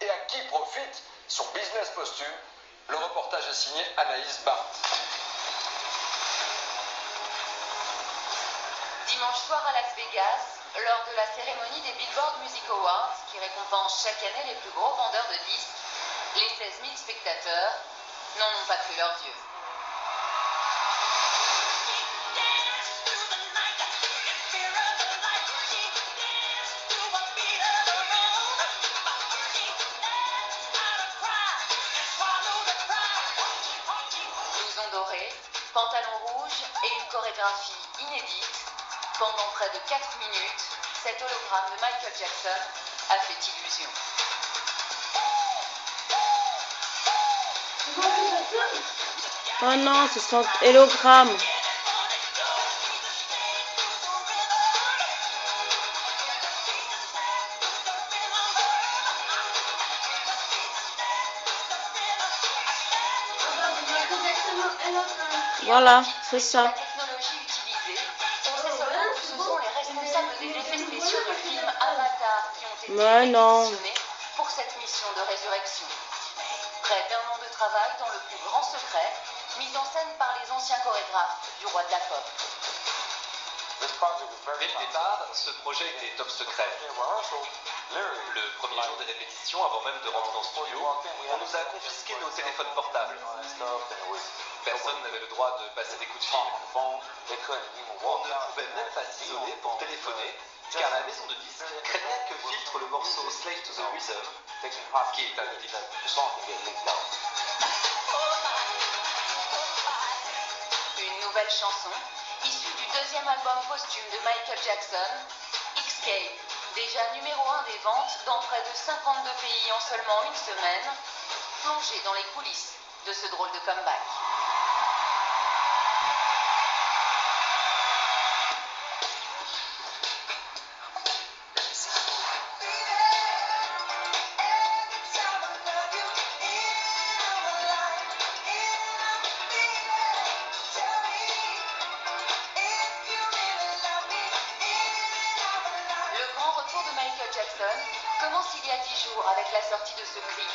et à qui profite son business posthume? Le reportage est signé Anaïs Barth. Dimanche soir à Las Vegas, lors de la cérémonie des Billboard Music Awards, qui récompense chaque année les plus gros vendeurs de disques, les 16 000 spectateurs n'en ont pas cru leurs yeux. Blouson doré, pantalon rouge et une chorégraphie inédite. Pendant près de 4 minutes, cet hologramme de Michael Jackson a fait illusion. Oh non, c'est son hologramme. Voilà, c'est ça. La technologie utilisée, on sait seulement que ce sont les responsables des effets spéciaux du film Avatar qui ont été réquisitionnés pour cette mission de résurrection. Près d'un an de travail dans le plus grand secret, mise en scène par les anciens chorégraphes du roi de la pop. Dès le départ, ce projet était top secret. Le premier jour des répétitions, avant même de rentrer dans le studio, on nous a confisqué nos téléphones portables. Personne n'avait le droit de passer des coups de fil. On ne pouvait même pas s'isoler pour téléphoner, car la maison de disques craignait que filtre le morceau Slave to the Rhythm, qui est un hit. Une nouvelle chanson, issue du deuxième album posthume de Michael Jackson, Escape, déjà numéro 1 des ventes dans près de 52 pays en seulement une semaine, plongé dans les coulisses de ce drôle de comeback. Le grand retour de Michael Jackson commence il y a 10 jours avec la sortie de ce clip,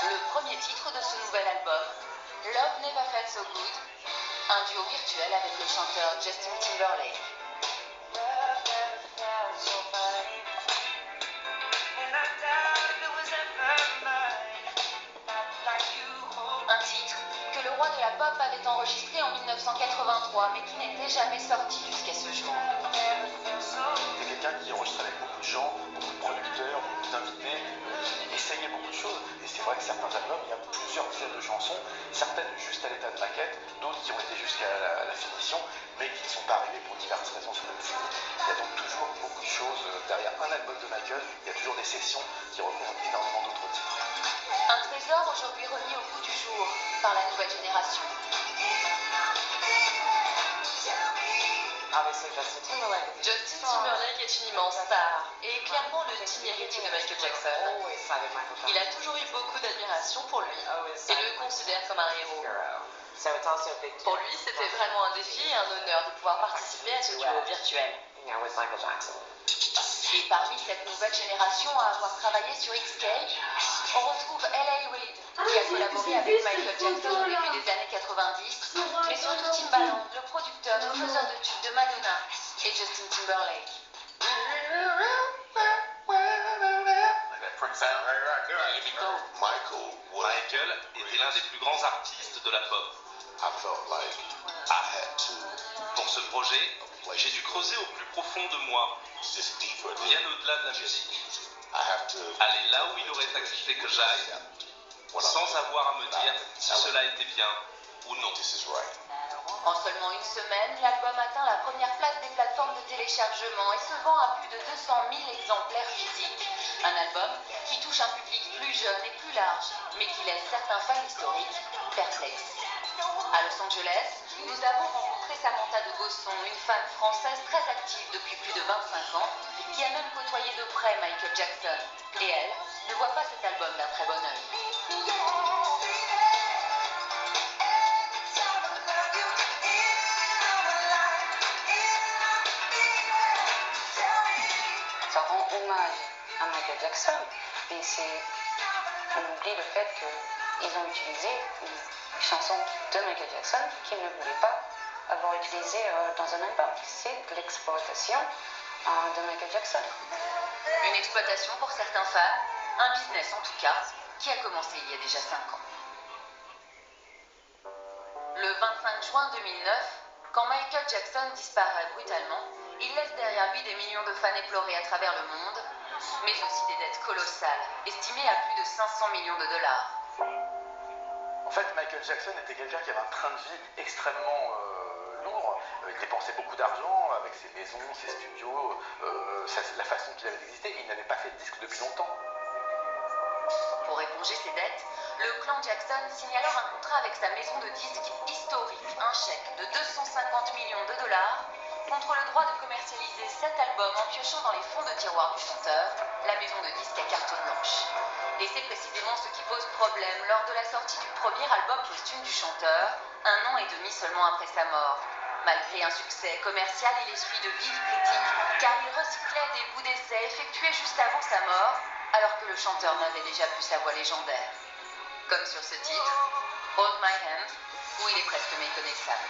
le premier titre de ce nouvel album, Love Never Felt So Good, un duo virtuel avec le chanteur Justin Timberlake. Un titre que le roi de la pop avait enregistré en 1983 mais qui n'était jamais sorti jusqu'à ce jour. C'est quelqu'un qui enregistre avec beaucoup de gens, beaucoup de producteurs, beaucoup d'invités, il essayait beaucoup de choses. Et c'est vrai que certains albums, il y a plusieurs dizaines de chansons, certaines juste à l'état de maquette, d'autres qui ont été jusqu'à la finition, mais qui ne sont pas arrivées pour diverses raisons sur le film. Il y a donc toujours beaucoup de choses derrière un album de Michael, il y a toujours des sessions qui recouvrent énormément d'autres titres. Un trésor aujourd'hui remis au goût du jour par la nouvelle génération. Justin Timberlake est une immense star et est clairement le digne héritier de Michael Jackson. Il a toujours eu beaucoup d'admiration pour lui et le considère comme un héros. Pour lui, c'était vraiment un défi et un honneur de pouvoir participer à ce duo virtuel. Et parmi cette nouvelle génération à avoir travaillé sur Escape, on retrouve L.A. Reid, qui a collaboré avec Michael Jackson depuis les années 90, mais surtout Timbaland, le producteur et faiseur de tubes de Madonna et Justin Timberlake. Michael était l'un des plus grands artistes de la pop. Pour ce projet, j'ai dû creuser au plus profond de moi, bien au-delà de la musique. Aller là où il aurait accepté que j'aille, sans avoir à me dire si cela était bien ou non. En seulement une semaine, l'album atteint la première place des plateformes de téléchargement et se vend à plus de 200 000 exemplaires physiques. Un album qui touche un public plus jeune et plus large, mais qui laisse certains fans historiques perplexes. À Los Angeles, nous avons rencontré Samantha de Gosson, une femme française très active depuis plus de 25 ans, qui a même côtoyé de près Michael Jackson. Et elle ne voit pas cet album d'un très bon œil. Ça rend hommage à Michael Jackson et c'est on oublie le fait qu'ils ont utilisé une chanson de Michael Jackson qu'ils ne voulaient pas avoir utilisée dans un album. C'est de l'exploitation de Michael Jackson. Une exploitation pour certains fans, un business en tout cas, qui a commencé il y a déjà 5 ans. Le 25 juin 2009, quand Michael Jackson disparaît brutalement, il laisse derrière lui des millions de fans éplorés à travers le monde, mais aussi des dettes colossales, estimées à plus de 500 millions de dollars. En fait, Michael Jackson était quelqu'un qui avait un train de vie extrêmement lourd. Il dépensait beaucoup d'argent avec ses maisons, ses studios, la façon qu'il avait d'exister. Il n'avait pas fait de disque depuis longtemps. Pour éponger ses dettes, le clan Jackson signe alors un contrat avec sa maison de disques historique, un chèque de 250 millions de dollars contre le droit de commercialiser 7 albums en piochant dans les fonds de tiroir du chanteur, la maison de disques à carte blanche. Et c'est précisément ce qui pose problème lors de la sortie du premier album posthume du chanteur, 1 an et demi seulement après sa mort. Malgré un succès commercial, il essuie de vives critiques car il recyclait des bouts d'essai effectués juste avant sa mort, alors que le chanteur n'avait déjà plus sa voix légendaire. Comme sur ce titre, Hold My Hand, où il est presque méconnaissable.